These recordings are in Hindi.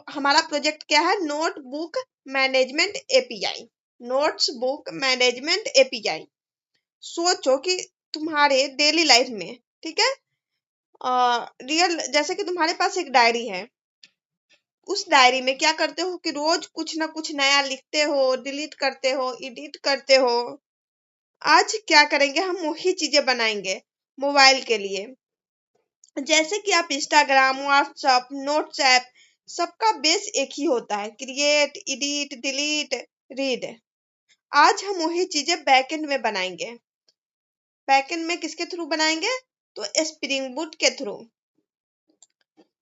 हमारा प्रोजेक्ट क्या है, notebook management API. Notes book management API. सोचो कि तुम्हारे डेली लाइफ में, ठीक है, रियल जैसे कि तुम्हारे पास एक डायरी है, उस डायरी में क्या करते हो कि रोज कुछ ना कुछ नया लिखते हो, डिलीट करते हो, एडिट करते हो। आज क्या करेंगे, हम वही चीजें बनाएंगे मोबाइल के लिए। जैसे कि आप इंस्टाग्राम, व्हाट्सएप, नोट्स ऐप, सबका बेस एक ही होता है, क्रिएट, एडिट, डिलीट, रीड। आज हम वही चीजें बैकएंड में बनाएंगे। बैकएंड में किसके थ्रू बनाएंगे, तो स्प्रिंग बूट के थ्रू।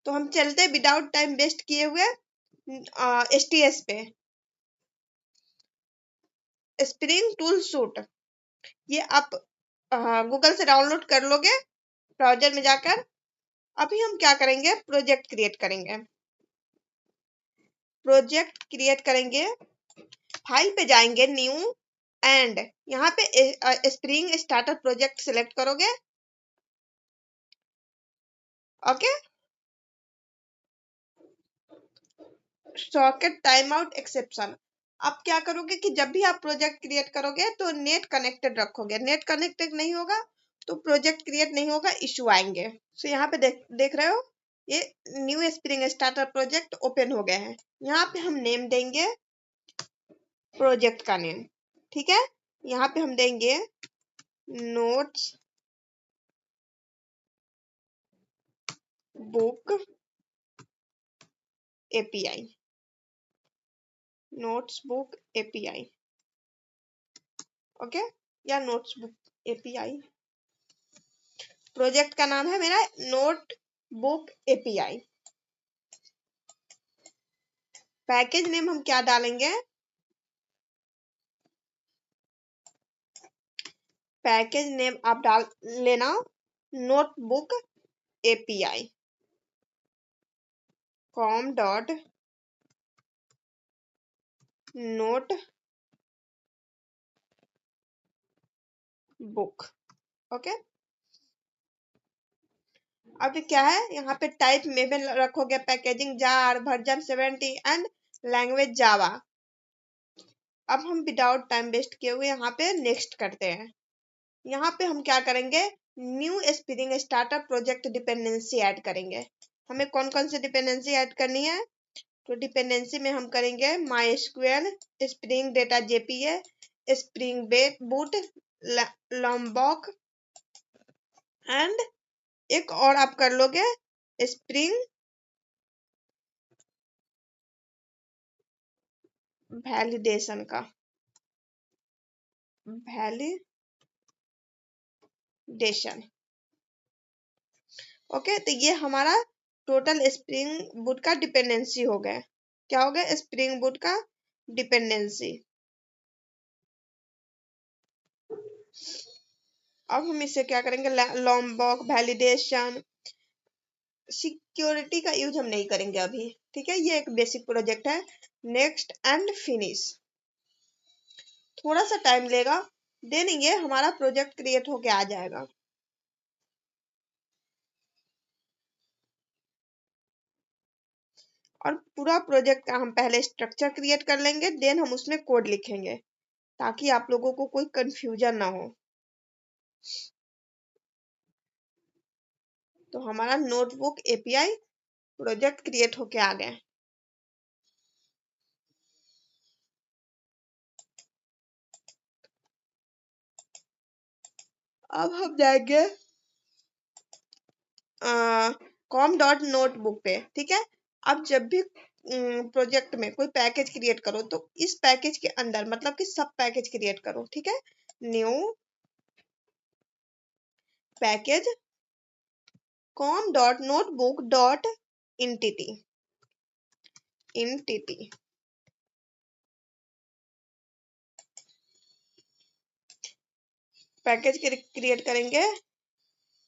तो हम चलते विदाउट टाइम वेस्ट किए हुए एसटीएस पे, स्प्रिंग टूल सूट। ये आप गूगल से डाउनलोड कर लोगे ब्राउजर में जाकर। अभी हम क्या करेंगे, प्रोजेक्ट क्रिएट करेंगे। प्रोजेक्ट क्रिएट करेंगे, फाइल पे जाएंगे, न्यू, एंड यहाँ पे स्प्रिंग स्टार्टर प्रोजेक्ट सिलेक्ट करोगे। Okay, socket time out exception. आप क्या करोगे कि जब भी आप प्रोजेक्ट क्रिएट करोगे तो नेट कनेक्टेड रखोगे। नेट कनेक्टेड नहीं होगा तो प्रोजेक्ट क्रिएट नहीं होगा, इशू आएंगे। सो यहाँ पे देख रहे हो, ये new spring starter project open हो गया है। यहाँ पे हम नेम देंगे प्रोजेक्ट का नेम, ठीक है। यहाँ पे हम देंगे notes book API. Notes book API, okay, या नोट्स बुक एपीआई। प्रोजेक्ट का नाम है मेरा note book API. Package name हम क्या डालेंगे, पैकेज नेम आप डाल लेना notebook API com dot note book. Okay, अब क्या है, यहाँ पे टाइप में भी रखोगे packaging jar, version 70 and language जावा। अब हम विदाउट टाइम वेस्ट किए हुए यहाँ पे नेक्स्ट करते हैं। यहाँ पे हम क्या करेंगे, new spring starter project dependency add करेंगे। हमें कौन कौन सी डिपेंडेंसी ऐड करनी है, तो डिपेंडेंसी में हम करेंगे MySQL, spring data JPA, spring boot, Lombok, and एक और आप कर लोगे स्प्रिंग वैलिडेशन का, वैलिडेशन। ओके, तो ये हमारा टोटल स्प्रिंग बूट का डिपेंडेंसी हो गया। क्या हो गया, स्प्रिंग बूट का डिपेंडेंसी। अब हम इसे क्या करेंगे, लॉम्बॉक, वैलिडेशन, सिक्योरिटी का यूज हम नहीं करेंगे अभी, ठीक है, ये एक बेसिक प्रोजेक्ट है। Next and finish. थोड़ा सा टाइम लेगा, देन ये हमारा प्रोजेक्ट क्रिएट होके आ जाएगा। और पूरा प्रोजेक्ट का हम पहले स्ट्रक्चर क्रिएट कर लेंगे, देन हम उसमें कोड लिखेंगे ताकि आप लोगों को कोई कंफ्यूजन ना हो। तो हमारा नोटबुक एपीआई प्रोजेक्ट क्रिएट होके आ गया। अब हम जाएंगे कॉम डॉट नोटबुक पे, ठीक है। अब जब भी प्रोजेक्ट में कोई पैकेज क्रिएट करो तो इस पैकेज के अंदर मतलब कि सब पैकेज क्रिएट करो, ठीक है। New package com dot notebook dot entity, entity. Package create करेंगे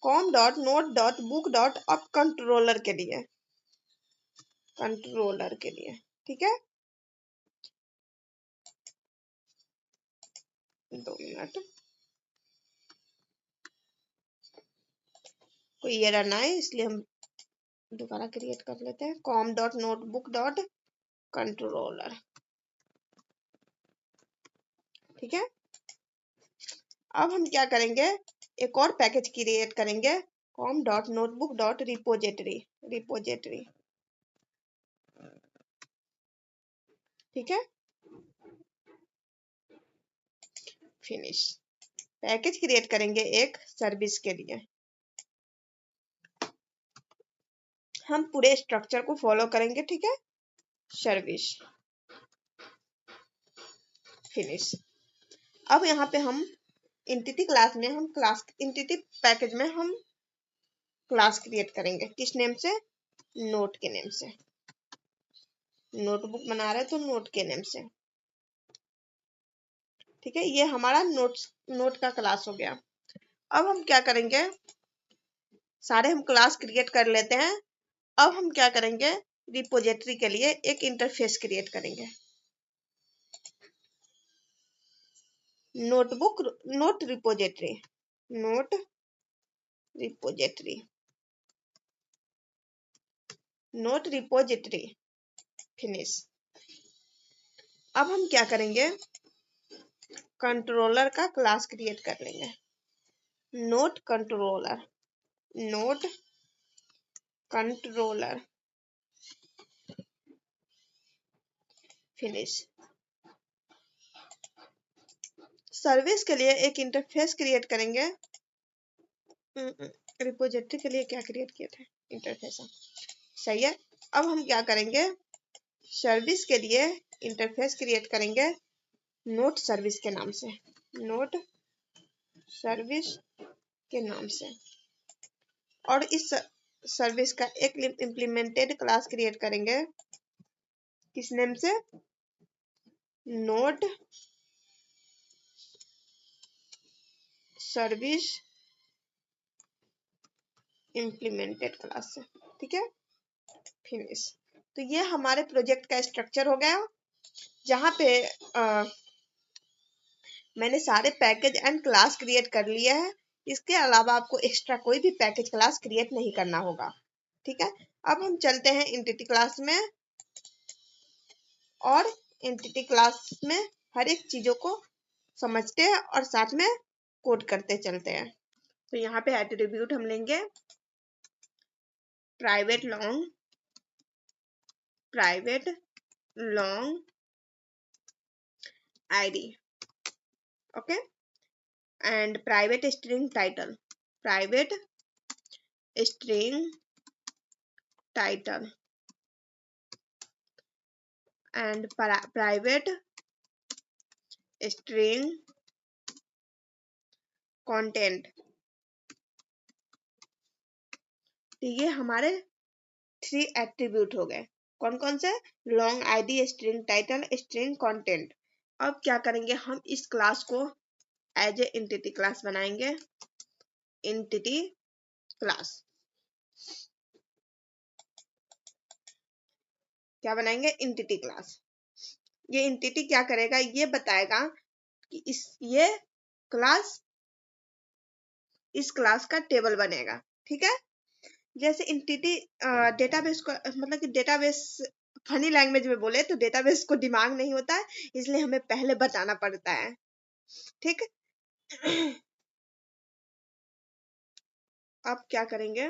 com dot note dot book dot अब कंट्रोलर के लिए, कंट्रोलर के लिए, ठीक है। 2 मिनट, कोई एरर ना है इसलिए हम दोबारा क्रिएट कर लेते हैं, com dot notebook dot controller. ठीक है, अब हम क्या करेंगे, एक और पैकेज क्रिएट करेंगे, com dot notebook dot repository, repository. ठीक है, फिनिश। पैकेज क्रिएट करेंगे एक सर्विस के लिए। हम पूरे स्ट्रक्चर को फॉलो करेंगे। ठीक है, सर्विस, फिनिश। अब यहाँ पे हम एंटिटी क्लास में हम क्लास एंटिटी पैकेज में हम क्लास क्रिएट करेंगे, किस नेम से, नोट के नेम से। नोटबुक बना रहे तो नोट के नेम से। ठीक है, ये हमारा नोट का क्लास हो गया। अब हम क्या करेंगे, सारे हम क्लास क्रिएट कर लेते हैं। अब हम क्या करेंगे, रिपोजिटरी के लिए एक इंटरफेस क्रिएट करेंगे। Notebook note repository, note repository, note repository, finish. अब हम क्या करेंगे, कंट्रोलर का क्लास क्रिएट कर लेंगे, note controller, note controller, finish. Service के लिए एक इंटरफेस क्रिएट करेंगे। रिपोजिटरी के लिए क्या क्रिएट किया था, इंटरफेस, सही है। अब हम क्या करेंगे, सर्विस के लिए इंटरफेस क्रिएट करेंगे नोट सर्विस के नाम से, नोट सर्विस के नाम से। और इस सर्विस का एक इम्प्लीमेंटेड क्लास क्रिएट करेंगे, किस नेम से, नोट सर्विस इम्प्लीमेंटेड क्लास से। ठीक है, फिनिश। तो ये हमारे प्रोजेक्ट का स्ट्रक्चर हो गया, जहाँ पे मैंने सारे पैकेज एंड क्लास क्रिएट कर लिए हैं। इसके अलावा आपको एक्स्ट्रा कोई भी पैकेज क्लास क्रिएट नहीं करना होगा। ठीक है, अब हम चलते हैं एंटिटी क्लास में, और एंटिटी क्लास में हर एक चीजों को समझते हैं और साथ में कोड करते चलते हैं। तो यहाँ पे एट्रीब्यूट हम लेंगे private long id, okay, and private string title, private string title, and private string content. तो ये हमारे 3 एट्रीब्यूट हो गए। कौन कौन से, long ID, string title, string content. अब क्या करेंगे, हम इस क्लास को एज ए एंटिटी क्लास बनाएंगे, एंटिटी क्लास। क्या बनाएंगे, एंटिटी क्लास। ये एंटिटी क्या करेगा, ये बताएगा कि इस क्लास का टेबल बनेगा। ठीक है, जैसे एंटिटी डेटाबेस को, मतलब कि डेटाबेस, फनी लैंग्वेज में बोले तो डेटाबेस को दिमाग नहीं होता है, इसलिए हमें पहले बताना पड़ता है। ठीक, अब क्या करेंगे,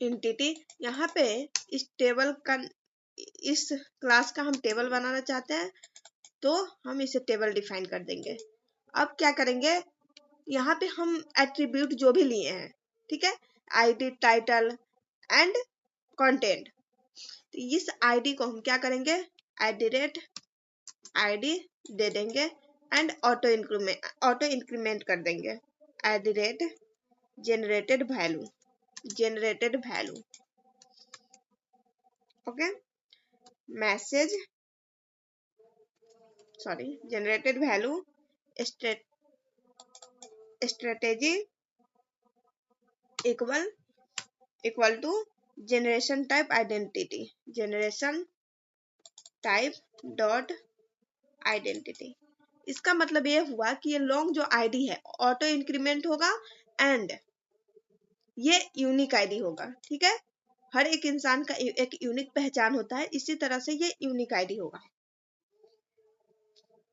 एंटिटी, यहाँ पे इस टेबल का, इस क्लास का हम टेबल बनाना चाहते हैं, तो हम इसे टेबल डिफाइन कर देंगे। अब क्या करेंगे, यहाँ पे हम एट्रीब्यूट जो भी लिए हैं, ठीक है, आईडी, टाइटल एंड कंटेंट, तो इस आईडी को हम क्या करेंगे, @id दे देंगे एंड ऑटो इंक्रीमेंट कर देंगे, @generated value, okay, message, sorry, generated value strategy equal to generation type identity। इसका मतलब ये हुआ कि ये लॉन्ग जो आईडी है ऑटो इंक्रीमेंट होगा, एंड ये यूनिक आईडी होगा। ठीक है, हर एक इंसान का एक यूनिक पहचान होता है, इसी तरह से ये यूनिक आईडी होगा।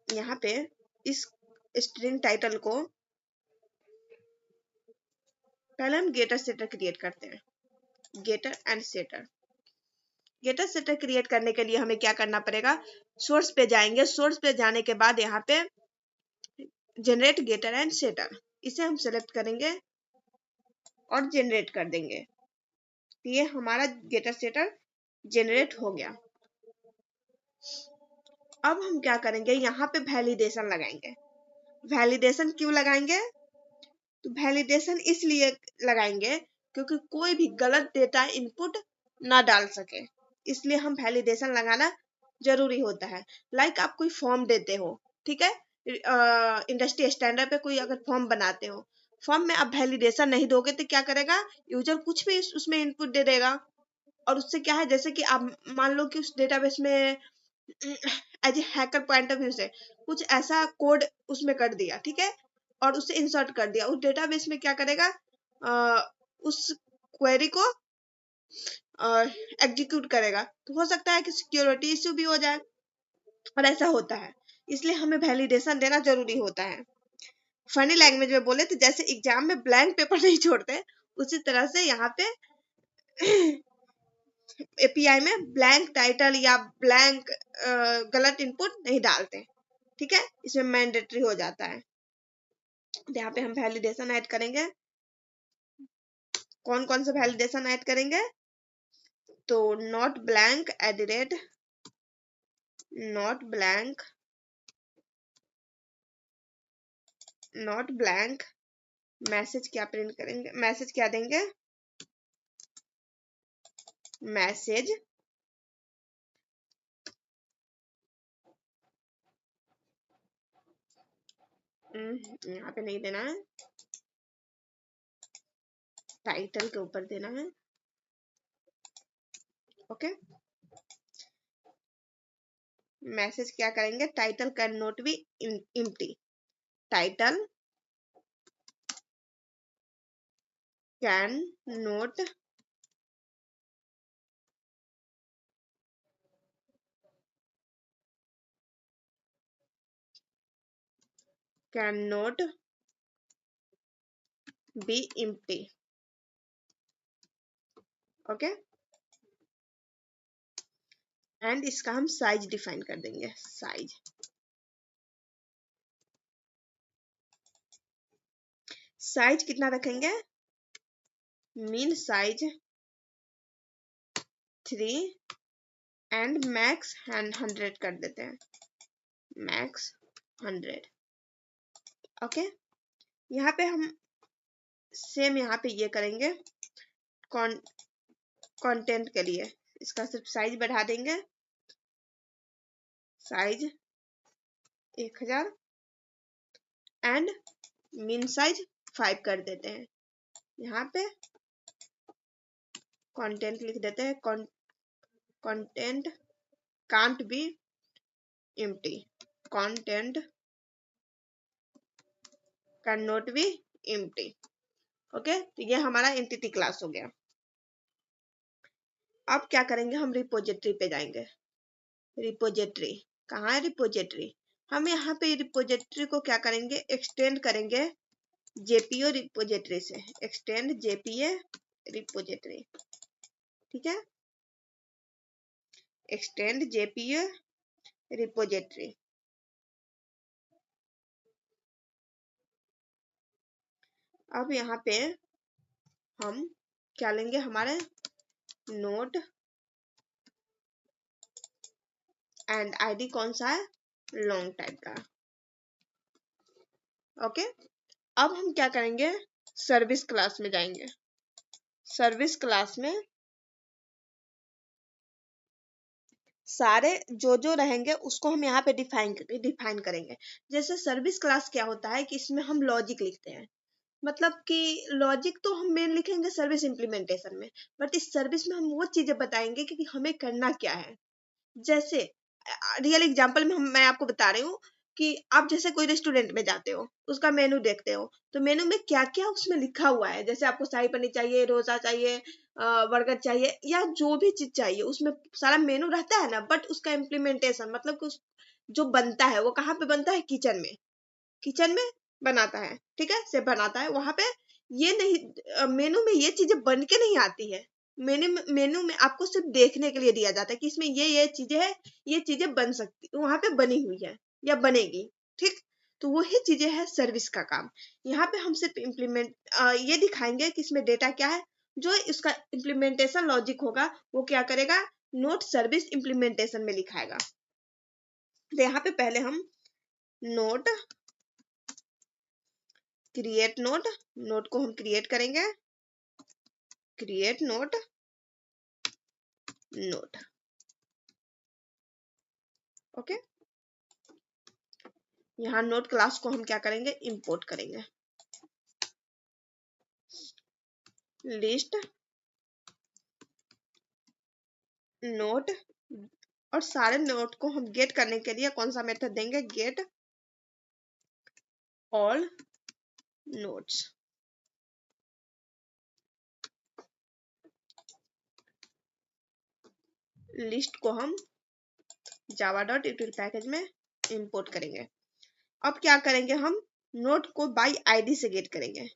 यहाँ पे इस स्ट्रिंग टाइटल को पहले हम गेटर सेटर क्रिएट करते हैं। Getter and setter, getter setter create करने के लिए हमें क्या करना पड़ेगा, सोर्स पे जाएंगे। सोर्स पे जाने के बाद यहाँ पे जनरेट गेटर एंड सेटर, इसे हम सेलेक्ट करेंगे और जनरेट कर देंगे। ये हमारा गेटर सेटर जनरेट हो गया। अब हम क्या करेंगे, यहाँ पे वैलिडेशन लगाएंगे। वैलिडेशन क्यों लगाएंगे, तो वैलिडेशन इसलिए लगाएंगे क्योंकि कोई भी गलत डेटा इनपुट ना डाल सके, इसलिए हम वैलिडेशन लगाना जरूरी होता है। लाइक आप कोई फॉर्म देते हो, ठीक है, इंडस्ट्री स्टैंडर्ड पे कोई अगर फॉर्म बनाते हो, फॉर्म में आप वैलिडेशन नहीं दोगे तो क्या करेगा, यूजर कुछ भी उसमें इनपुट दे देगा। और उससे क्या है, जैसे कि आप मान लो कि उस डेटाबेस में as a hacker point of view से कुछ ऐसा कोड उसमें कर दिया, ठीक है, और उसे इंसर्ट कर दिया, उस डेटाबेस में क्या करेगा, उस क्वेरी को एग्जीक्यूट करेगा, तो हो सकता है कि सिक्योरिटी इश्यू भी हो जाए, और ऐसा होता है, इसलिए हमें वैलिडेशन देना जरूरी होता है। फनी लैंग्वेज में बोले तो जैसे एग्जाम में ब्लैंक पेपर नहीं छोड़ते, उसी तरह से यहाँ पे एपीआई में ब्लैंक टाइटल या ब्लैंक गलत इनपुट नहीं डालते। ठीक है, इसमें मैंडेटरी हो जाता है। तो यहाँ पे हम वैलिडेशन ऐड करेंगे। कौन कौन सा वैलिडेशन ऐड करेंगे, तो not blank eight the rate, not blank, not blank, message क्या प्रिंट करेंगे, मैसेज क्या देंगे, मैसेज यहाँ पे नहीं देना है, टाइटल के ऊपर देना है। ओके, मैसेज क्या करेंगे, title can not be empty, title can not be empty। Okay, and इसका हम साइज डिफाइन कर देंगे, साइज, साइज कितना रखेंगे, मीन साइज 3 एंड मैक्स 100 कर देते हैं, मैक्स 100। ओके, यहाँ पे हम सेम यहाँ पे ये करेंगे, कंटेंट के लिए इसका सिर्फ साइज बढ़ा देंगे, साइज 1000 एंड मीन साइज 5 कर देते हैं। यहाँ पे कंटेंट लिख देते हैं, content can't be empty, content can not be empty. Okay, तो ये हमारा एंटिटी क्लास हो गया। अब क्या करेंगे, हम रिपोजिटरी पे जाएंगे। रिपोजिटरी कहाँ है, रिपोजिटरी, हम यहाँ पे रिपोजिटरी को क्या करेंगे, एक्सटेंड करेंगे जेपीओ रिपोजिटरी से, एक्सटेंड जेपीए रिपोजिटरी। ठीक है, एक्सटेंड जेपीए रिपोजिटरी। अब यहाँ पे हम क्या लेंगे, हमारे नोड एंड आईडी कौन सा है, लॉन्ग टाइप का। ओके, अब हम क्या करेंगे, सर्विस क्लास में जाएंगे। सर्विस क्लास में सारे जो रहेंगे उसको हम यहाँ पे डिफाइन करेंगे। जैसे सर्विस क्लास क्या होता है कि इसमें हम लॉजिक लिखते हैं, मतलब कि लॉजिक तो हम मेन लिखेंगे सर्विस इंप्लीमेंटेशन में, बट इस सर्विस में हम वो चीजें बताएंगे कि हमें करना क्या है। जैसे रियल एग्जांपल में मैं आपको बता रही हूँ कि आप जैसे कोई रेस्टोरेंट में जाते हो, उसका मेनू देखते हो, तो मेनू में क्या क्या उसमें लिखा हुआ है, जैसे आपको शाही पनीर चाहिए, डोसा चाहिए, बर्गर चाहिए, या जो भी चीज चाहिए उसमें सारा मेनू रहता है ना, बट उसका इम्प्लीमेंटेशन मतलब कि जो बनता है वो कहाँ पे बनता है, किचन में। किचन में बनाता है, ठीक है, से बनाता है वहां पे। ये नहीं, मेनू में ये चीजें बन के नहीं आती है। मेनू में आपको सिर्फ देखने के लिए दिया जाता है कि इसमें ये चीजें है, ये चीजें बन सकती वहां पे बनी हुई है या बनेगी, ठीक। तो वही चीजें है सर्विस का काम। यहाँ पे हम सिर्फ ये दिखाएंगे कि इसमें डेटा क्या है, जो इसका इम्प्लीमेंटेशन लॉजिक होगा वो क्या करेगा, नोट सर्विस इम्प्लीमेंटेशन में लिखाएगा। तो यहाँ पे पहले हम नोट क्रिएट नोट को हम क्रिएट करेंगे, क्रिएट नोट ओके। यहाँ नोट क्लास को हम क्या करेंगे, इंपोर्ट करेंगे। लिस्ट नोट, और सारे नोट को हम गेट करने के लिए कौन सा मेथड देंगे, गेट ऑल नोट्स। लिस्ट को हम java.util पैकेज में इंपोर्ट करेंगे। अब क्या करेंगे, हम नोट को बाय आईडी से गेट करेंगे।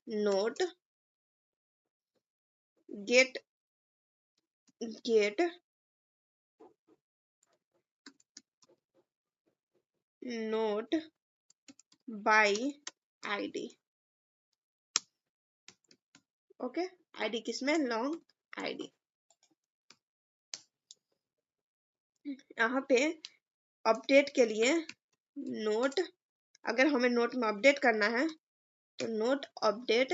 Note get note by ID, okay. ID किसमें, लॉन्ग आईडी। यहाँ पे अपडेट के लिए नोट, अगर हमें नोट में अपडेट करना है तो note update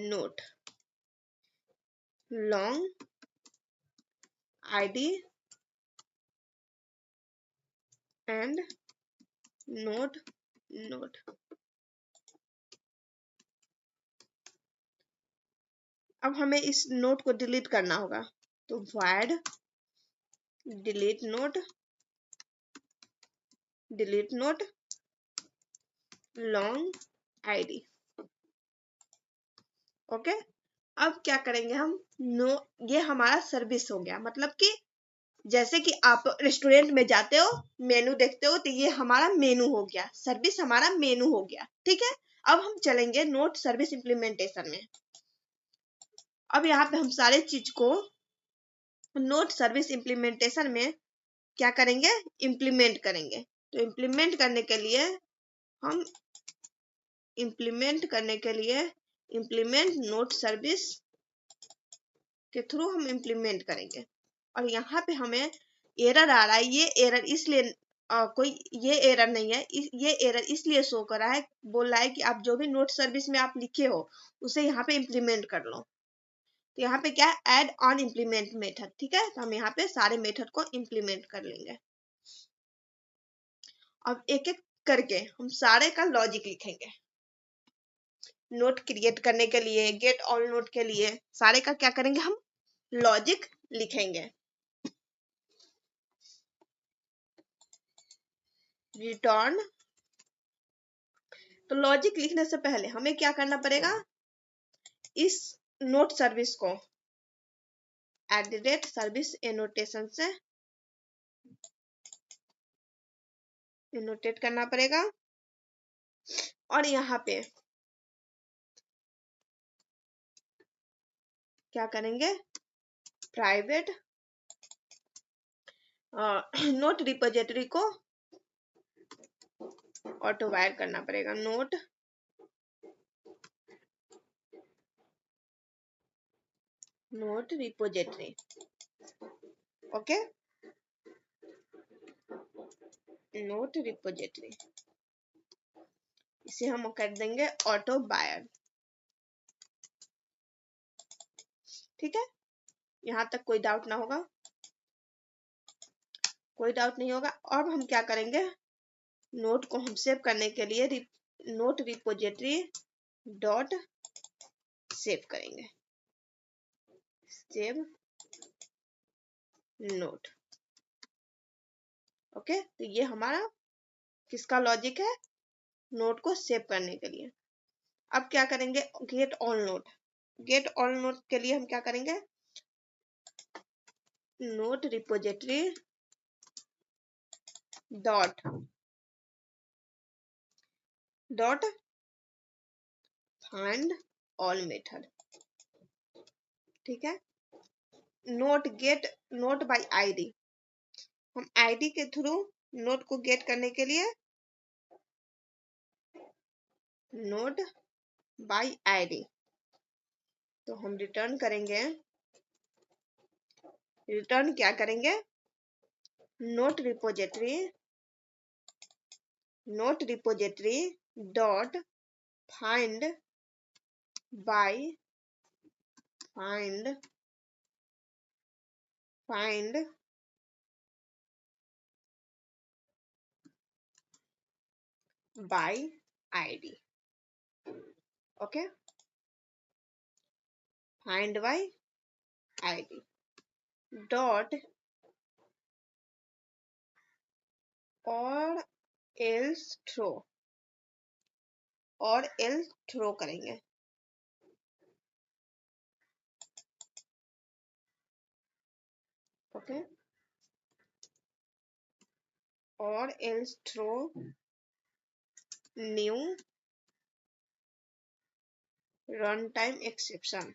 note long ID and note. अब हमें इस नोट को डिलीट करना होगा, तो void delete note long ID, okay. अब क्या करेंगे हम, ये हमारा सर्विस हो गया, मतलब कि जैसे कि आप रेस्टोरेंट में जाते हो, मेनू देखते हो, तो ये हमारा मेनू हो गया, सर्विस हमारा मेनू हो गया, ठीक है। अब हम चलेंगे नोट सर्विस इम्प्लीमेंटेशन में। अब यहाँ पे हम सारे चीज को नोट सर्विस इम्प्लीमेंटेशन में क्या करेंगे, इम्प्लीमेंट करेंगे। तो इम्प्लीमेंट करने के लिए हम इम्प्लीमेंट नोट सर्विस के थ्रू हम इम्प्लीमेंट करेंगे। और यहाँ पे हमें एरर आ रहा है, ये एरर इसलिए कोई ये एरर नहीं है, ये एरर इसलिए शो कर रहा है, बोल रहा है कि आप जो भी नोट सर्विस में आप लिखे हो उसे यहाँ पे इम्प्लीमेंट कर लो। तो यहाँ पे क्या है, ऐड ऑन इम्प्लीमेंट मेथड, ठीक है। तो हम यहाँ पे सारे मेथड को इम्प्लीमेंट कर लेंगे। अब एक एक करके हम सारे का लॉजिक लिखेंगे। नोट क्रिएट करने के लिए, गेट ऑल नोट के लिए सारे का क्या करेंगे, हम लॉजिक लिखेंगे। रिटर्न, तो लॉजिक लिखने से पहले हमें क्या करना पड़ेगा, इस नोट सर्विस को @सर्विस एनोटेशन से एनोटेट करना पड़ेगा। और यहाँ पे क्या करेंगे, प्राइवेट नोट रिपोजिटरी को ऑटो वायर करना पड़ेगा। Note repository, okay. Note repository, इसे हम कर देंगे ऑटो वायर, ठीक है। यहाँ तक कोई डाउट ना होगा, कोई डाउट नहीं होगा। और हम क्या करेंगे, नोट को हम सेव करने के लिए नोट रिपोजिटरी डॉट सेव करेंगे, सेव नोट। ओके, तो ये हमारा किसका लॉजिक है, नोट को सेव करने के लिए। अब क्या करेंगे, get all note. Get all note के लिए हम क्या करेंगे, note repository dot dot find all method. ठीक है, note get note by ID, हम आईडी के थ्रू नोट को गेट करने के लिए नोट बाय आईडी, तो हम रिटर्न करेंगे, रिटर्न क्या करेंगे, note repository dot find by find find by ID. Okay, find by ID dot or else throw, or else throw करेंगे। Okay, or else throw new run time exception.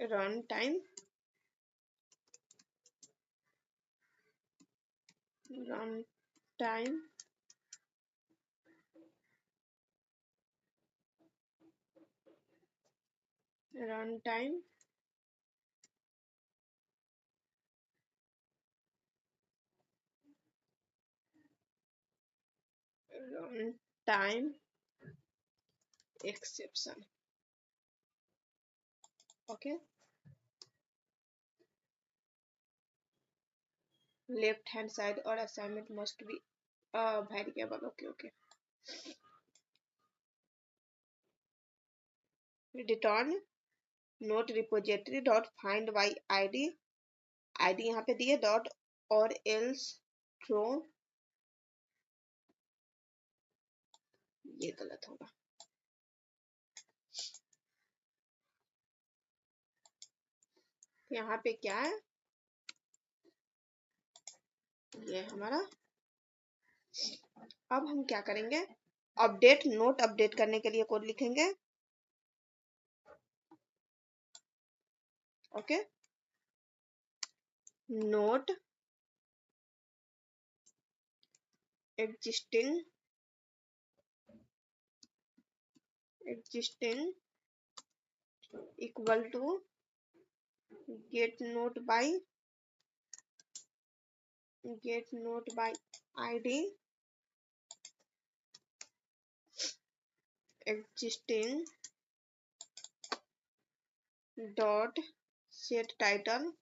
Run time run time run time run time exception. Okay, left hand side और assignment must be variable. Okay okay, return note repository dot find by ID, ID यहाँ पे दिए डॉट और एल्स थ्रो, ये गलत होगा, यहाँ पे क्या है, ये हमारा। अब हम क्या करेंगे, अपडेट नोट अपडेट करने के लिए कोड लिखेंगे। Okay, note existing equal to get note by id existing dot set title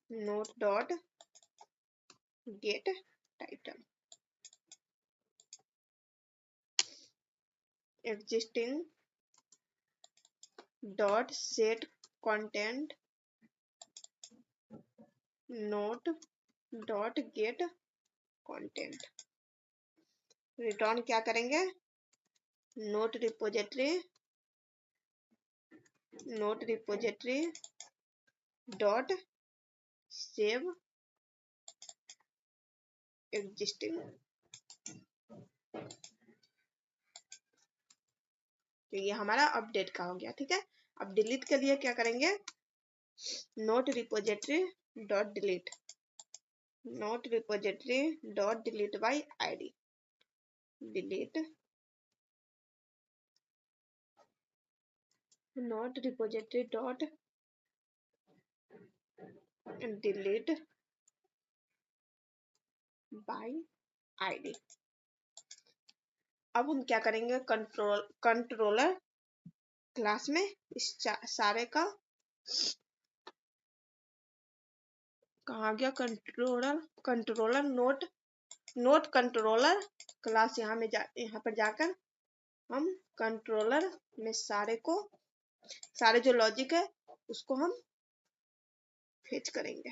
note dot get title, existing dot set content note dot get content। Return क्या करेंगे, note repository dot save existing. तो ये हमारा अपडेट का हो गया। ठीक है, अब डिलीट के लिए क्या करेंगे, note repository dot delete bye ID, delete note repository dot delete bye ID. अब हम क्या करेंगे, कंट्रोलर क्लास में इस सारे का कहाँ गया, कंट्रोलर नोट कंट्रोलर क्लास यहाँ पर जाकर हम कंट्रोलर में सारे जो लॉजिक है उसको हम फेच करेंगे।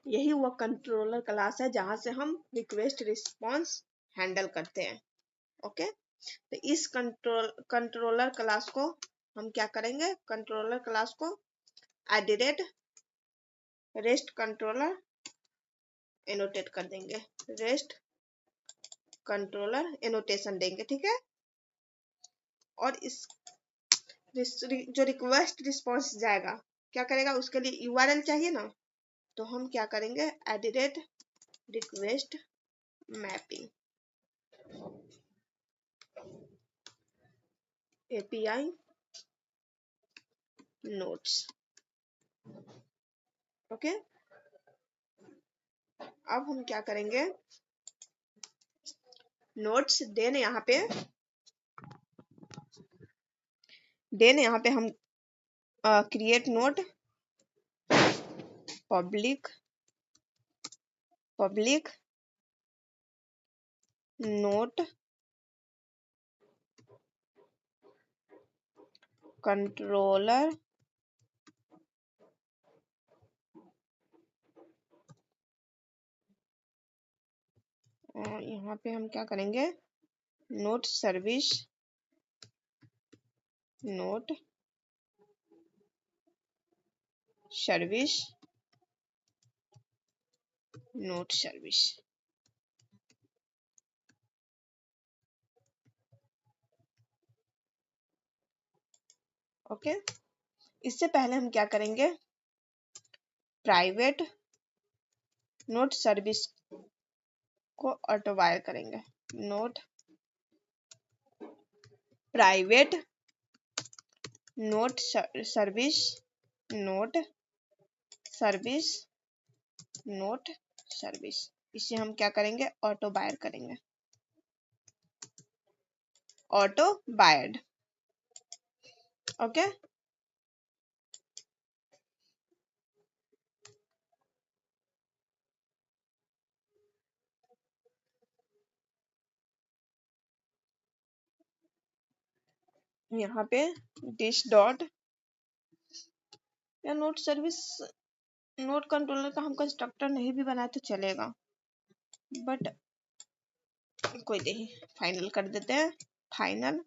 यही वो कंट्रोलर क्लास है जहां से हम रिक्वेस्ट रिस्पॉन्स हैंडल करते हैं। ओके, तो इस कंट्रोलर क्लास को हम क्या करेंगे, कंट्रोलर क्लास को @REST कंट्रोलर एनोटेट कर देंगे, रेस्ट कंट्रोलर एनोटेशन देंगे, ठीक है। और इस जो रिक्वेस्ट रिस्पॉन्स जाएगा क्या करेगा, उसके लिए यूआरएल चाहिए ना, तो हम क्या करेंगे, @request mapping API notes. Okay, अब हम क्या करेंगे, नोट्स देन यहाँ पे हम create note public note controller यहाँ पे हम क्या करेंगे, नोट सर्विस ओके। इससे पहले हम क्या करेंगे, प्राइवेट नोट सर्विस को ऑटो वायर करेंगे, नोट प्राइवेट नोट सर्विस इसे हम क्या करेंगे, ऑटो वायर करेंगे, ऑटो वायर्ड। ओके, यहाँ पे दिस डॉट या नोट सर्विस नोट कंट्रोलर का हम कंस्ट्रक्टर नहीं भी बनाए तो चलेगा, बट कोई नहीं, फाइनल कर देते हैं, final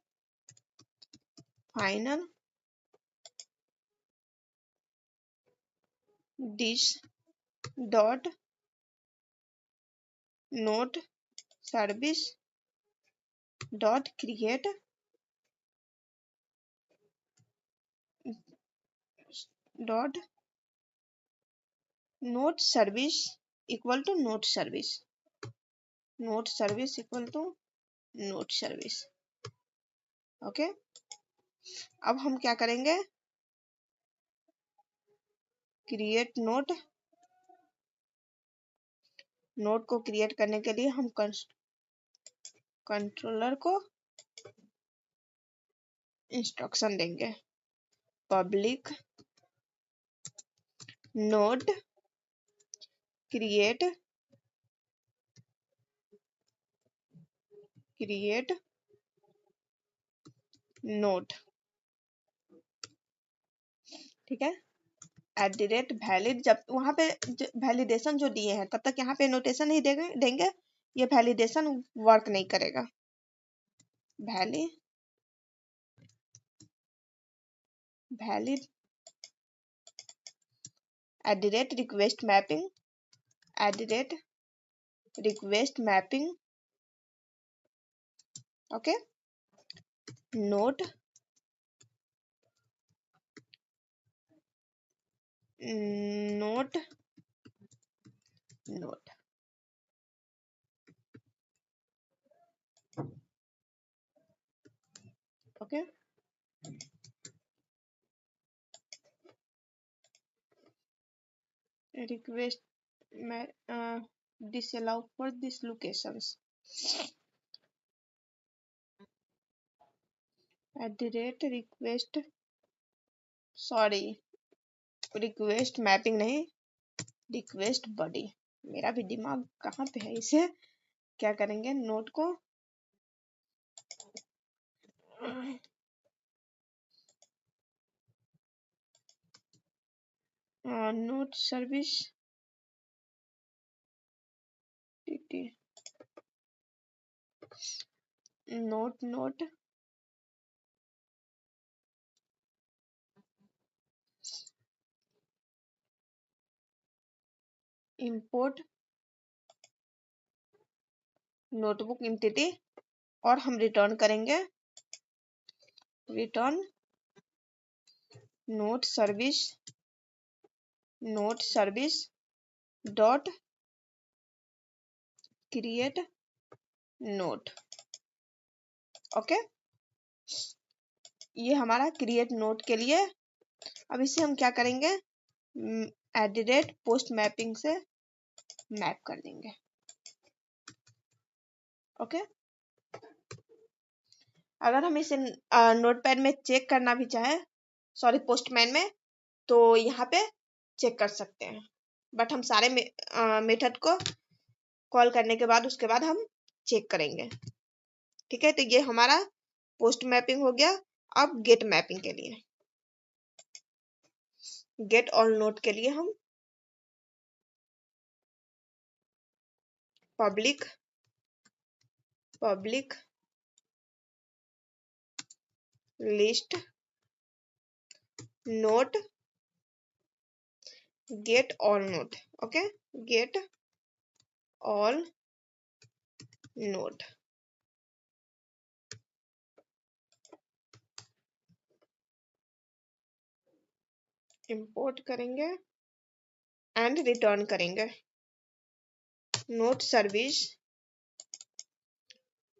this dot note service dot create dot note service equal to note service equal to note service. Okay, अब हम क्या करेंगे, क्रिएट नोट को क्रिएट करने के लिए हम कंट्रोलर को इंस्ट्रक्शन देंगे, पब्लिक नोट क्रिएट नोट, ठीक है, @valid। जब वहां पे वैलिडेशन जो दिए हैं तब तक यहाँ पे नोटेशन नहीं देंगे, ये वैलिडेशन वर्क नहीं करेगा। Valid @request mapping okay, note okay, request disallow for these locations request mapping नहीं, रिक्वेस्ट बॉडी। मेरा भी दिमाग कहाँ पे है इसे क्या करेंगे, नोट को note service note note import notebook entity और हम रिटर्न करेंगे return note service dot create note. Okay, ये हमारा क्रिएट नोट के लिए। अब इसे हम क्या करेंगे, पोस्ट मैपिंग से मैप कर देंगे। ओके, अगर हम इसे नोटपैड में चेक करना भी चाहे, सॉरी पोस्टमैन में, तो यहाँ पे चेक कर सकते हैं। बट हम सारे मेथड को कॉल करने के बाद उसके बाद हम चेक करेंगे। ठीक है, तो ये हमारा पोस्ट मैपिंग हो गया। अब गेट मैपिंग के लिए, गेट ऑल नोट के लिए हम public list note get all note. Okay, gate all note import करेंगे एंड रिटर्न करेंगे note service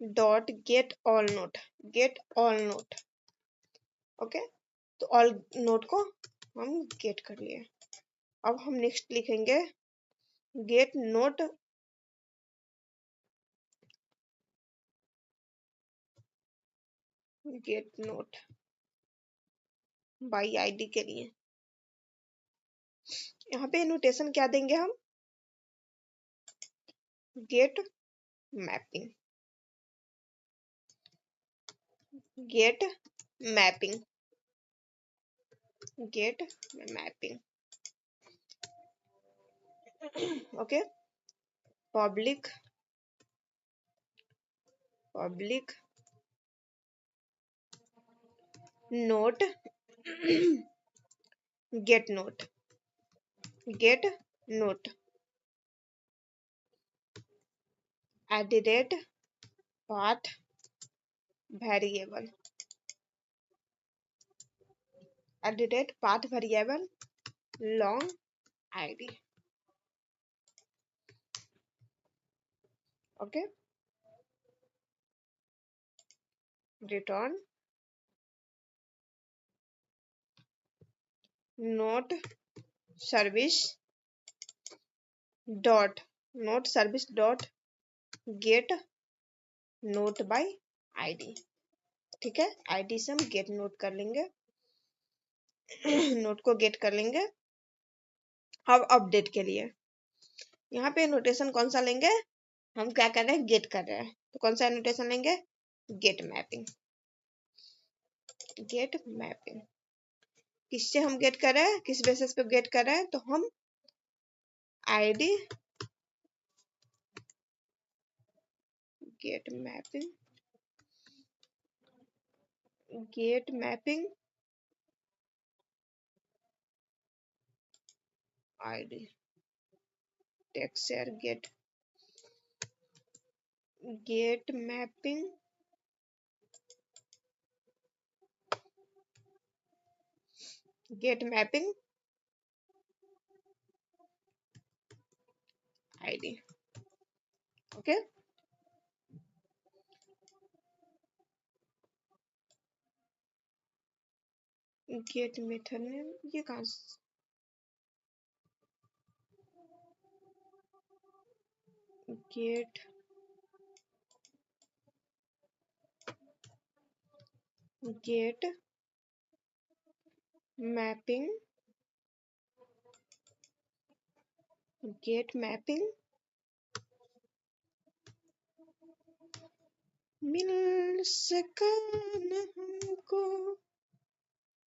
dot gate all note. Okay, तो ऑल नोट को हम गेट कर लिए। अब हम नेक्स्ट लिखेंगे गेट नोट बाई आईडी के लिए। यहाँ पे नोटेशन क्या देंगे हम, get mapping get mapping okay, public note get note at the rate path variable long ID. Okay, return note service dot get note by ID. ठीक है, आईडी से हम गेट नोट कर लेंगे नोट को गेट कर लेंगे। अब अपडेट के लिए यहाँ पे नोटेशन कौन सा लेंगे, हम क्या कर रहे हैं, गेट कर रहे हैं, तो कौन सा नोटेशन लेंगे, गेट मैपिंग। किससे हम गेट कर रहे हैं, किस बेसिस पे गेट कर रहे हैं, तो हम ID get mapping ID text share get mapping ID. Okay, get method में ये कहाँ गेट मैपिंग मिल सका न हमको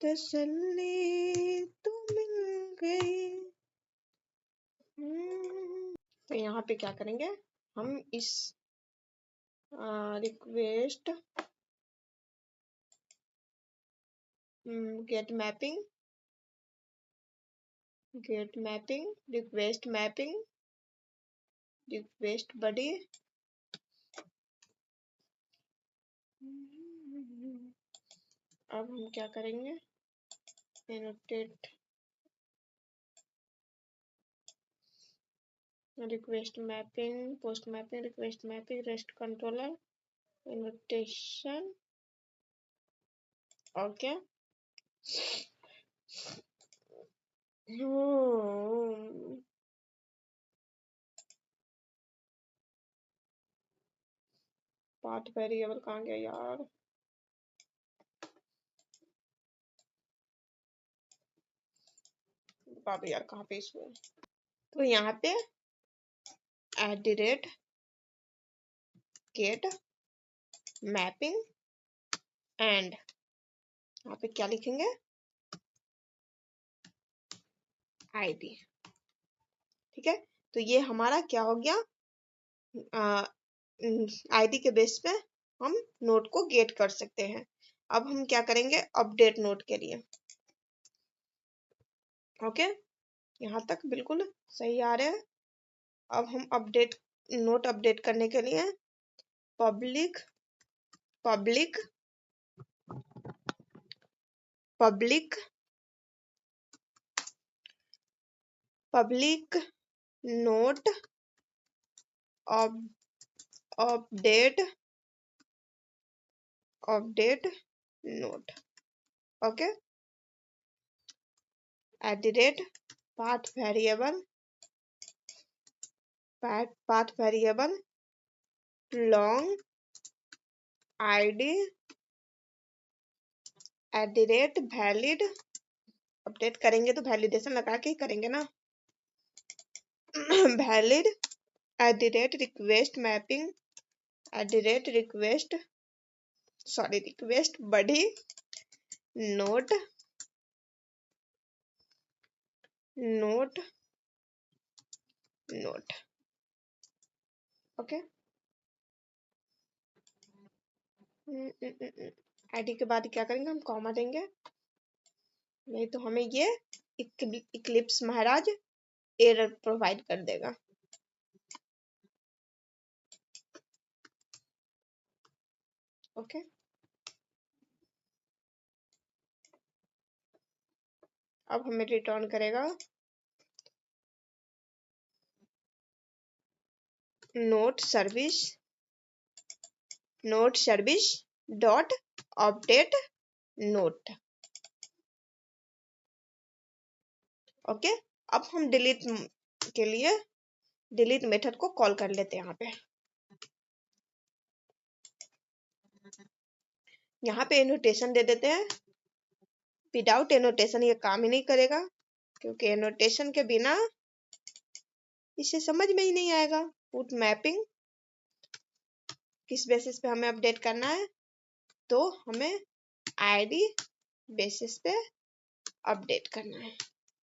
तसल्ली तो मिल गई। तो यहाँ पे क्या करेंगे हम, इस request get mapping request body. अब हम क्या करेंगे, annotate request mapping, post mapping, request mapping, rest controller, annotation. Okay, path variable कहाँ गया यार, बाबा यार कहाँ पे इसमें। तो यहाँ पे @get मैपिंग एंड यहाँ पे क्या लिखेंगे, आईडी। ठीक है, तो ये हमारा क्या हो गया, आईडी के बेस पे हम नोट को गेट कर सकते हैं। अब हम क्या करेंगे, अपडेट नोट के लिए। ओके, यहाँ तक बिल्कुल सही आ रहे हैं। अब हम नोट अपडेट करने के लिए public public public public note update note. Okay, @path variable long id @valid। Update करेंगे तो वैलिडेशन लगा के ही करेंगे ना। valid @request मैपिंग request बड़ी नोट ओके। आईडी के बाद क्या करेंगे, हम कॉमा देंगे, नहीं तो हमें ये इक्लिप्स महाराज एरर प्रोवाइड कर देगा। ओके, अब हमें रिटर्न करेगा note service dot update note. Okay, अब हम डिलीट के लिए डिलीट मेथड को कॉल कर लेते हैं। यहाँ पे एनोटेशन दे देते हैं। विदाउट एनोटेशन ये काम ही नहीं करेगा, क्योंकि एनोटेशन के बिना इसे समझ में ही नहीं आएगा। पुट मैपिंग किस बेसिस पे हमें अपडेट करना है, तो हमें आईडी बेसिस पे अपडेट करना है।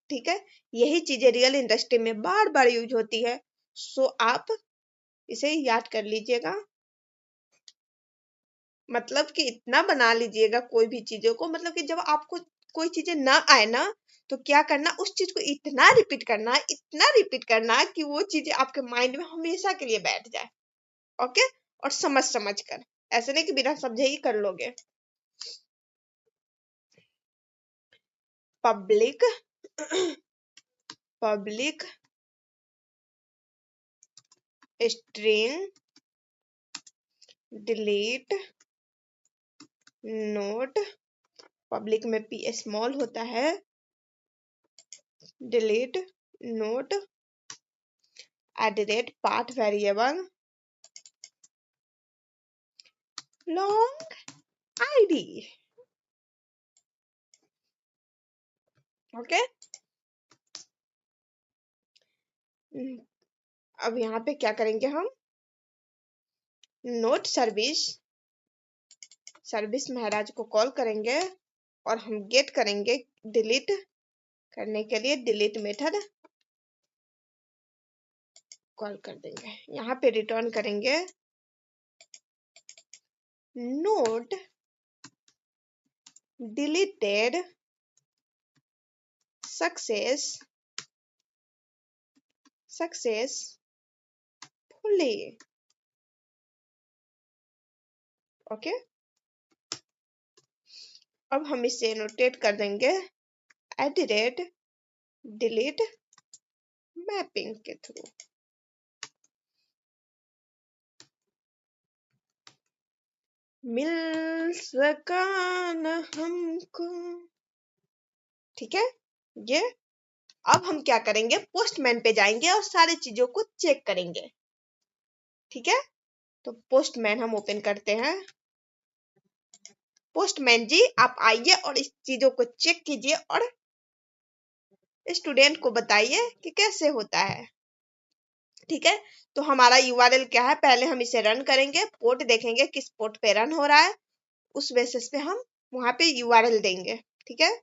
ठीक है, यही चीजें रियल इंडस्ट्री में बार बार यूज होती है, सो आप इसे याद कर लीजिएगा। मतलब कि इतना बना लीजिएगा कोई भी चीजों को, मतलब कि जब आपको कोई चीजें ना आए ना, तो क्या करना, उस चीज को इतना रिपीट करना कि वो चीजें आपके माइंड में हमेशा के लिए बैठ जाए। ओके, और समझ कर, ऐसे नहीं कि बिना समझे ही कर लोगे। Public string delete note, public में पी स्मॉल होता है, delete note @path variable long id। Okay, अब यहाँ पे क्या करेंगे हम, नोट सर्विस सर्विस महाराज को कॉल करेंगे और हम गेट करेंगे डिलीट करने के लिए डिलीट मेथड कॉल कर देंगे। यहाँ पे रिटर्न करेंगे नोट डिलीटेड सक्सेसफुली। ओके, अब हम इसे नोटेट कर देंगे @delete मैपिंग के थ्रू। मिल सका न हमको, ठीक है ये। अब हम क्या करेंगे, पोस्टमैन पे जाएंगे और सारी चीजों को चेक करेंगे, ठीक है। तो पोस्टमैन हम ओपन करते हैं। पोस्टमैन जी आप आइए और इस चीजों को चेक कीजिए और स्टूडेंट को बताइए कि कैसे होता है, ठीक है। तो हमारा यूआरएल क्या है, पहले हम इसे रन करेंगे, पोर्ट देखेंगे किस पोर्ट पे रन हो रहा है, उस बेसिस पे हम वहां पे यूआरएल देंगे, ठीक है।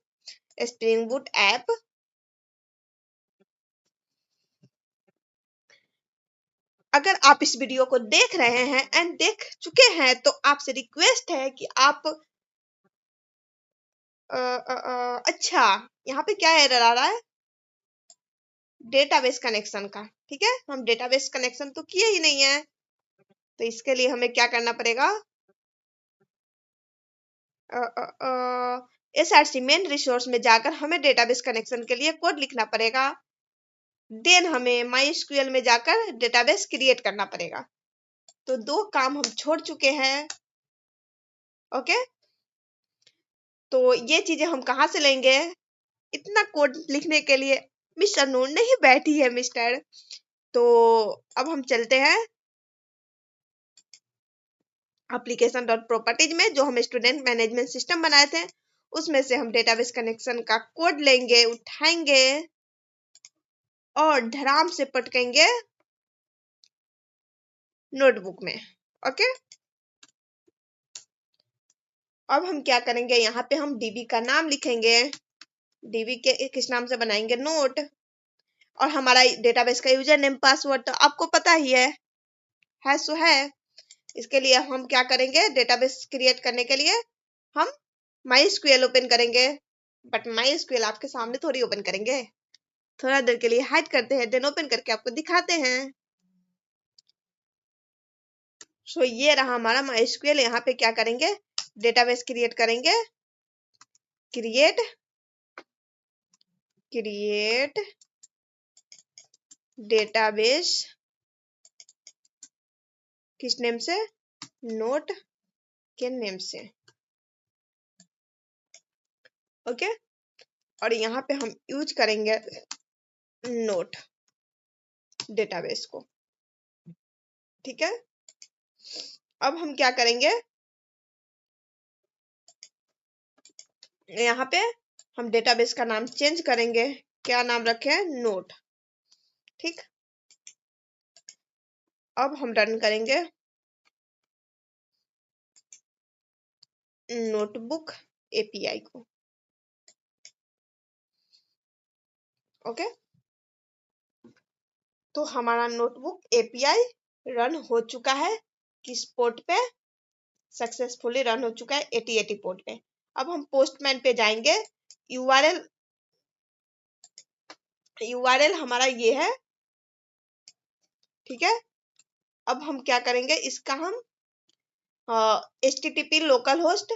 स्प्रिंग बूट ऐप, अगर आप इस वीडियो को देख रहे हैं एंड देख चुके हैं तो आपसे रिक्वेस्ट है कि आप अच्छा, यहाँ पे क्या एरर आ रहा है, डेटाबेस कनेक्शन का, ठीक है। हम डेटाबेस कनेक्शन तो किए ही नहीं है, तो इसके लिए हमें क्या करना पड़ेगा, SRC मेन रिसोर्स में जाकर हमें डेटाबेस कनेक्शन के लिए कोड लिखना पड़ेगा, देन हमें MySQL में जाकर डेटाबेस क्रिएट करना पड़ेगा। तो दो काम हम छोड़ चुके हैं, ओके। तो ये चीजें हम कहाँ से लेंगे, इतना कोड लिखने के लिए मिस्टर नून नहीं बैठी है मिस्टर। तो अब हम चलते हैं एप्लीकेशन डॉट प्रॉपर्टीज में, जो हम स्टूडेंट मैनेजमेंट सिस्टम बनाए थे उसमें से हम डेटाबेस कनेक्शन का कोड लेंगे, उठाएंगे और धड़ाम से पटकेंगे नोटबुक में, ओके। अब हम क्या करेंगे, यहाँ पे हम डीबी का नाम लिखेंगे, डीबी के किस नाम से बनाएंगे, नोट, और हमारा डेटाबेस का यूजर नेम पासवर्ड तो आपको पता ही है सो है। इसके लिए हम क्या करेंगे, डेटाबेस क्रिएट करने के लिए हम MySQL ओपन करेंगे, बट MySQL आपके सामने थोड़ी ओपन करेंगे, थोड़ा देर के लिए हाइड करते हैं, देन ओपन करके आपको दिखाते हैं। सो ये रहा हमारा MySQL। यहाँ पे क्या करेंगे, डेटाबेस क्रिएट करेंगे, क्रिएट डेटाबेस किस नेम से, नोट के नेम से, ओके। और यहाँ पे हम यूज करेंगे नोट डेटाबेस को, ठीक है। अब हम क्या करेंगे, यहाँ पे हम डेटाबेस का नाम चेंज करेंगे, क्या नाम रखे, नोट, ठीक। अब हम रन करेंगे नोटबुक एपीआई को, ओके। तो हमारा नोटबुक एपीआई रन हो चुका है, किस पोर्ट पे, सक्सेसफुली रन हो चुका है 8080 पोर्ट पे। अब हम पोस्टमैन पे जाएंगे, यूआरएल हमारा ये है, ठीक है। अब हम क्या करेंगे, इसका हम HTTP लोकल होस्ट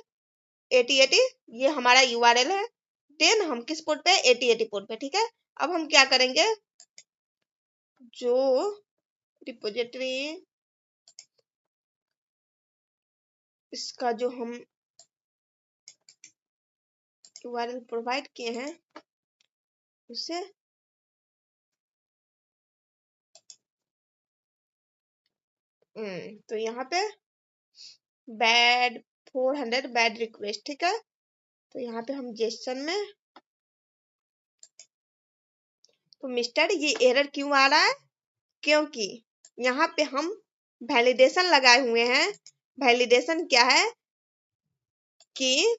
8080 ये हमारा यूआरएल है, देन हम किस पोर्ट पे, 8080 पोर्ट पे, ठीक है। अब हम क्या करेंगे, जो रिपोजिटरी इसका जो हम यूआरएल प्रोवाइड किए हैं उसे तो यहाँ पे बैड 400 बैड रिक्वेस्ट, ठीक है। तो यहाँ पे हम जेसन में, तो मिस्टर ये एरर क्यों आ रहा है, क्योंकि यहाँ पे हम वैलिडेशन लगाए हुए हैं। वैलिडेशन क्या है, कि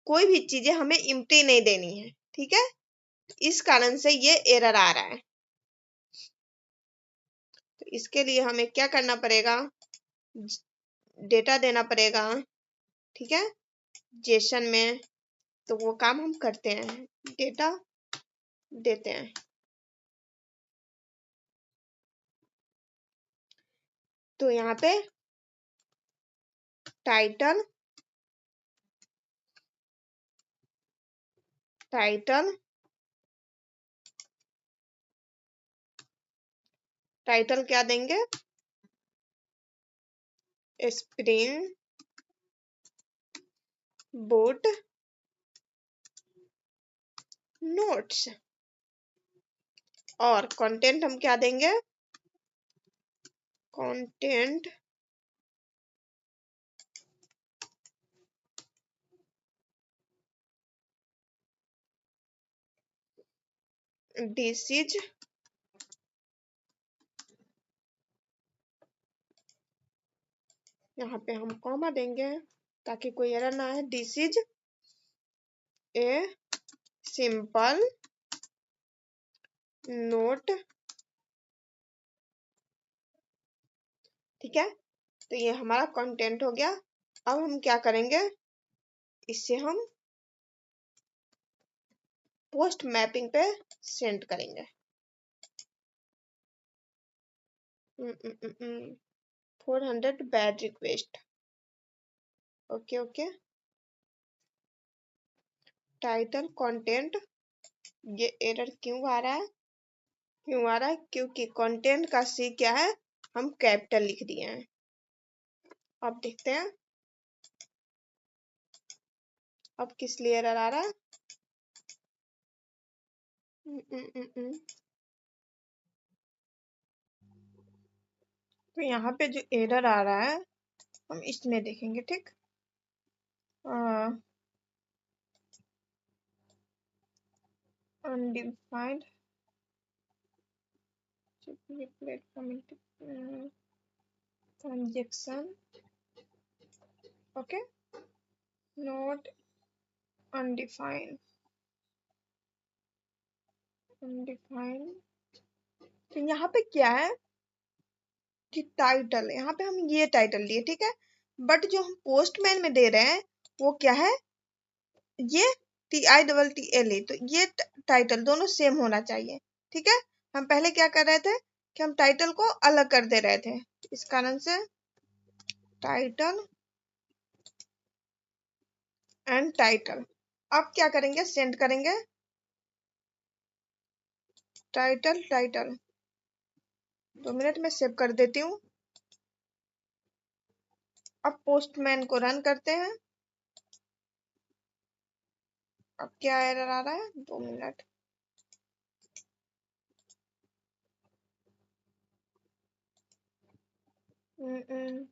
कोई भी चीजें हमें एम्प्टी नहीं देनी है, ठीक है। इस कारण से ये एरर आ रहा है। तो इसके लिए हमें क्या करना पड़ेगा, डेटा देना पड़ेगा, ठीक है, जेसन में। तो वो काम हम करते हैं, डेटा देते हैं। तो यहाँ पे टाइटल टाइटल टाइटल क्या देंगे, स्प्रिंग बूट नोट्स। और कंटेंट हम क्या देंगे, कंटेंट दिस इज यहाँ पे हम कॉमा देंगे ताकि कोई एरर ना आए। This is a simple note, ठीक है। तो ये हमारा कंटेंट हो गया। अब हम क्या करेंगे, इससे हम पोस्ट मैपिंग पे सेंड करेंगे। 400 bad request, okay okay. Title content, ये एरर क्यों आ रहा है, क्यों आ रहा है, क्योंकि कंटेंट का सी क्या है, हम कैपिटल लिख दिए हैं। अब देखते हैं अब किस लिए एरर आ रहा है। तो यहाँ पे जो एरर आ रहा है हम इसमें देखेंगे, ठीक। Undefined transaction, okay, not undefined undefined. तो यहाँ पे क्या है कि टाइटल, यहाँ पे हम ये टाइटल दिए, ठीक है, बट जो हम पोस्टमैन में दे रहे हैं वो क्या है, ये TITTLE। तो ये टाइटल दोनों सेम होना चाहिए, ठीक है। हम पहले क्या कर रहे थे कि हम टाइटल को अलग कर दे रहे थे, इस कारण से टाइटल एंड टाइटल। अब क्या करेंगे, सेंड करेंगे टाइटल टाइटल। 2 मिनट में सेव कर देती हूँ। अब पोस्टमैन को रन करते हैं। अब क्या एरर आ रहा है, 2 मिनट।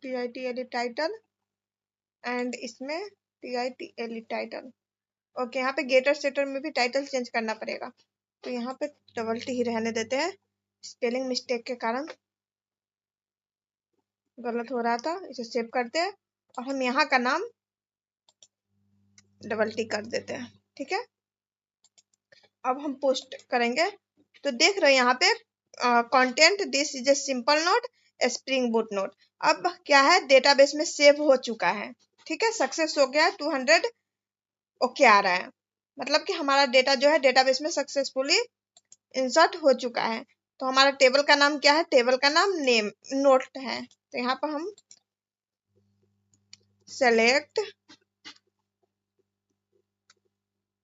TITLE टाइटल एंड इसमें TITLE टाइटल, ओके। यहाँ पे गेटर सेटर में भी टाइटल चेंज करना पड़ेगा। तो यहाँ पे डबल टी ही रहने देते हैं, स्पेलिंग मिस्टेक के कारण गलत हो रहा था। इसे सेव करते हैं और हम यहाँ का नाम डबल टी कर देते हैं, ठीक है। अब हम पोस्ट करेंगे तो देख रहे हैं यहाँ पे content this is a simple note spring boot note. अब क्या है, डेटाबेस में सेव हो चुका है, ठीक है, सक्सेस हो गया। 200 ओके आ रहा है, मतलब कि हमारा डेटा जो है डेटाबेस में सक्सेसफुली इंसर्ट हो चुका है। तो हमारा टेबल का नाम क्या है, टेबल का नाम नेम नोट है। तो यहाँ पर हम सेलेक्ट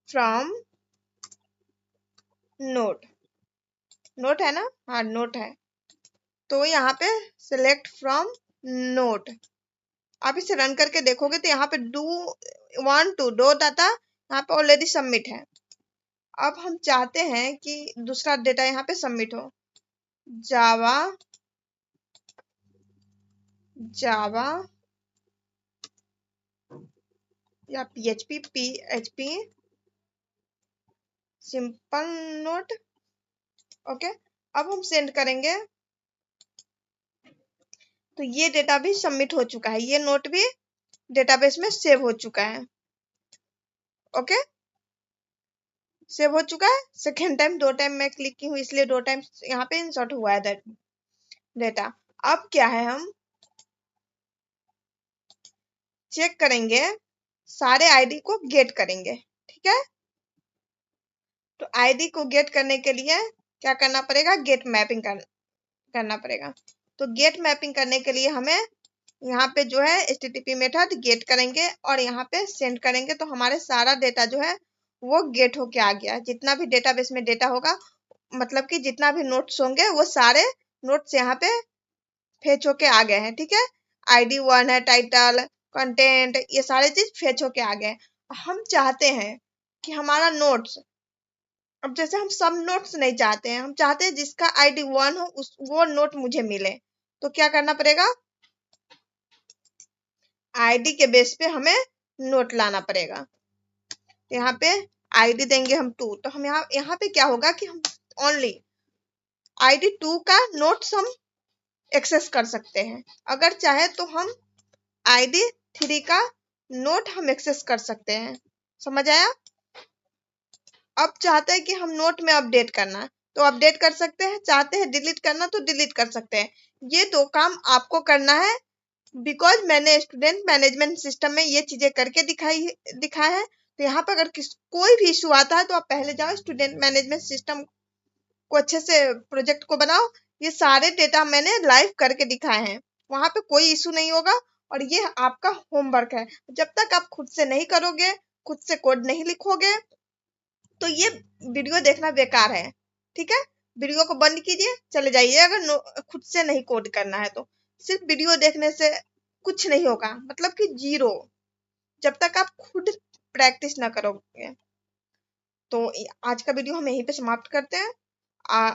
फ्रॉम नोट, नोट है ना, हाँ नोट है। तो यहाँ पे सिलेक्ट फ्रॉम नोट। आप इसे रन करके देखोगे तो यहाँ पे डू 1 2 डॉट डाटा यहाँ पे ऑलरेडी सबमिट है। अब हम चाहते हैं कि दूसरा डेटा यहाँ पे सबमिट हो, जावा जावा या PHP सिंपल नोट, ओके। अब हम सेंड करेंगे तो ये डेटा भी सबमिट हो चुका है, ये नोट भी डेटाबेस में सेव हो चुका है। ओके, सेव हो चुका है। सेकेंड टाइम 2 टाइम मैं क्लिक की हूँ, इसलिए 2 टाइम यहाँ पे इंसर्ट हुआ है डेटा। अब क्या है, हम चेक करेंगे, सारे आईडी को गेट करेंगे। ठीक है, तो आईडी को गेट करने के लिए क्या करना पड़ेगा, गेट मैपिंग करना पड़ेगा। तो गेट मैपिंग करने के लिए हमें यहाँ पे जो है HTTP मेथड गेट करेंगे और यहाँ पे सेंड करेंगे, तो हमारे सारा डेटा जो है वो गेट होके आ गया। जितना भी डेटाबेस में डेटा होगा, मतलब कि जितना भी नोट्स होंगे वो सारे नोट्स यहाँ पे फेच होके आ गए हैं। ठीक है, ID 1 है, टाइटल, कंटेंट, ये सारे चीज फेच होके आ गए। हम चाहते हैं कि हमारा नोट्स, अब जैसे हम सब नोट्स नहीं चाहते हैं, हम चाहते हैं जिसका ID 1 हो वो नोट मुझे मिले। तो क्या करना पड़ेगा, आईडी के बेस पे हमें नोट लाना पड़ेगा। यहाँ पे आईडी देंगे हम 2, तो हम यहाँ पे क्या होगा कि हम ओनली ID 2 का नोट्स हम एक्सेस कर सकते हैं। अगर चाहे तो हम ID 3 का नोट हम एक्सेस कर सकते हैं। समझ आया? अब चाहते हैं कि हम नोट में अपडेट करना, तो अपडेट कर सकते हैं, चाहते हैं डिलीट करना तो डिलीट कर सकते हैं। ये 2 काम आपको करना है, बिकॉज मैंने स्टूडेंट मैनेजमेंट सिस्टम में ये चीजें करके दिखाया है। तो यहाँ पर अगर कोई भी इशू आता है तो आप पहले जाओ स्टूडेंट मैनेजमेंट सिस्टम को अच्छे से प्रोजेक्ट को बनाओ। ये सारे डेटा मैंने लाइव करके दिखाए हैं, वहां पे कोई इशू नहीं होगा। और ये आपका होमवर्क है, जब तक आप खुद से नहीं करोगे, खुद से कोड नहीं लिखोगे, तो ये वीडियो देखना बेकार है। ठीक है, वीडियो को बंद कीजिए, चले जाइए। अगर खुद से नहीं कोड करना है तो सिर्फ वीडियो देखने से कुछ नहीं होगा, मतलब कि जीरो, जब तक आप खुद प्रैक्टिस ना करोगे। तो आज का वीडियो हम यहीं पे समाप्त करते हैं।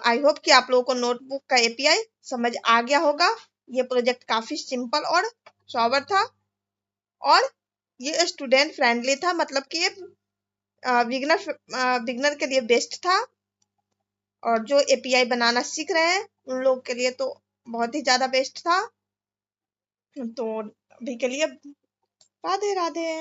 आई होप कि आप लोगों को नोटबुक का एपीआई समझ आ गया होगा। ये प्रोजेक्ट काफी सिंपल और सॉबर था, और ये स्टूडेंट फ्रेंडली था, मतलब कि ये बिगनर के लिए बेस्ट था। और जो एपीआई बनाना सीख रहे हैं उन लोगों के लिए तो बहुत ही ज्यादा बेस्ट था। तो अभी के लिए राधे राधे।